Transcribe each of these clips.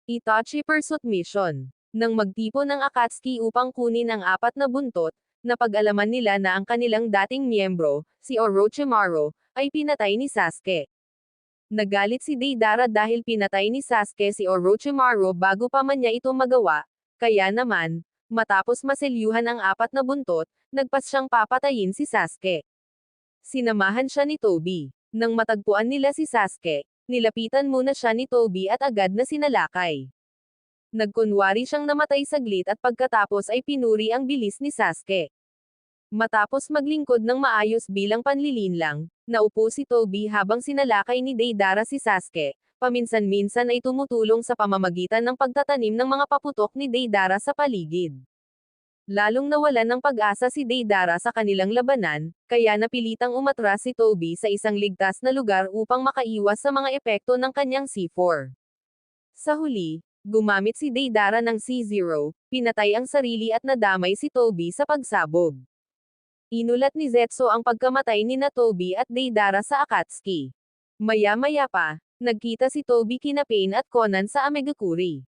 Itachi Pursuit Mission. Nang magtipon ng Akatsuki upang kunin ang apat na buntot, napag-alaman nila na ang kanilang dating miyembro, si Orochimaru, ay pinatay ni Sasuke. Nagalit si Deidara dahil pinatay ni Sasuke si Orochimaru bago pa man niya ito magawa, kaya naman, matapos maselyuhan ang apat na buntot, nagpas siyang papatayin si Sasuke. Sinamahan siya ni Tobi. Nang matagpuan nila si Sasuke, nilapitan muna siya ni Tobi at agad na sinalakay. Nagkunwari siyang namatay saglit at pagkatapos ay pinuri ang bilis ni Sasuke. Matapos maglingkod ng maayos bilang panlilinlang, naupo si Tobi habang sinalakay ni Deidara si Sasuke. Paminsan-minsan ay tumutulong sa pamamagitan ng pagtatanim ng mga paputok ni Deidara sa paligid. Lalong nawalan ng pag-asa si Deidara sa kanilang labanan, kaya napilitang umatras si Tobi sa isang ligtas na lugar upang makaiwas sa mga epekto ng kanyang C4. Sa huli, gumamit si Deidara ng C0, pinatay ang sarili at nadamay si Tobi sa pagsabog. Inulat ni Zetsu ang pagkamatay ni na Tobi at Deidara sa Akatsuki. Maya-maya pa, nagkita si Tobi kina Pain at Conan sa Amegakuri.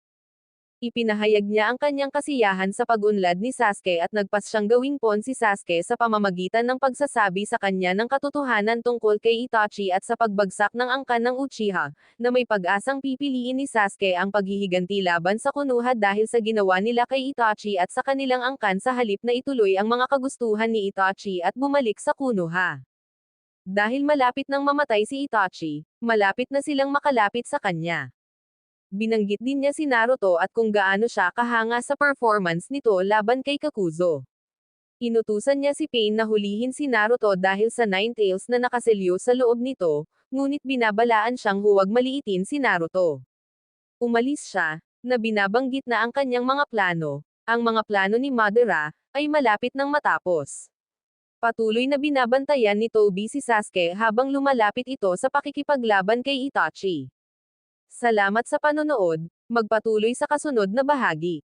Ipinahayag niya ang kanyang kasiyahan sa pag-unlad ni Sasuke at nagpas siyang gawing pawn si Sasuke sa pamamagitan ng pagsasabi sa kanya ng katotohanan tungkol kay Itachi at sa pagbagsak ng angkan ng Uchiha, na may pag-asang pipiliin ni Sasuke ang paghihiganti laban sa Konoha dahil sa ginawa nila kay Itachi at sa kanilang angkan sa halip na ituloy ang mga kagustuhan ni Itachi at bumalik sa Konoha. Dahil malapit nang mamatay si Itachi, malapit na silang makalapit sa kanya. Binanggit din niya si Naruto at kung gaano siya kahanga sa performance nito laban kay Kakuzo. Inutusan niya si Pain na hulihin si Naruto dahil sa Nine Tails na nakaselyo sa loob nito, ngunit binabalaan siyang huwag maliitin si Naruto. Umalis siya, na binabanggit na ang kanyang mga plano, ang mga plano ni Madara, ay malapit nang matapos. Patuloy na binabantayan ni Tobi si Sasuke habang lumalapit ito sa pakikipaglaban kay Itachi. Salamat sa panonood, magpatuloy sa kasunod na bahagi.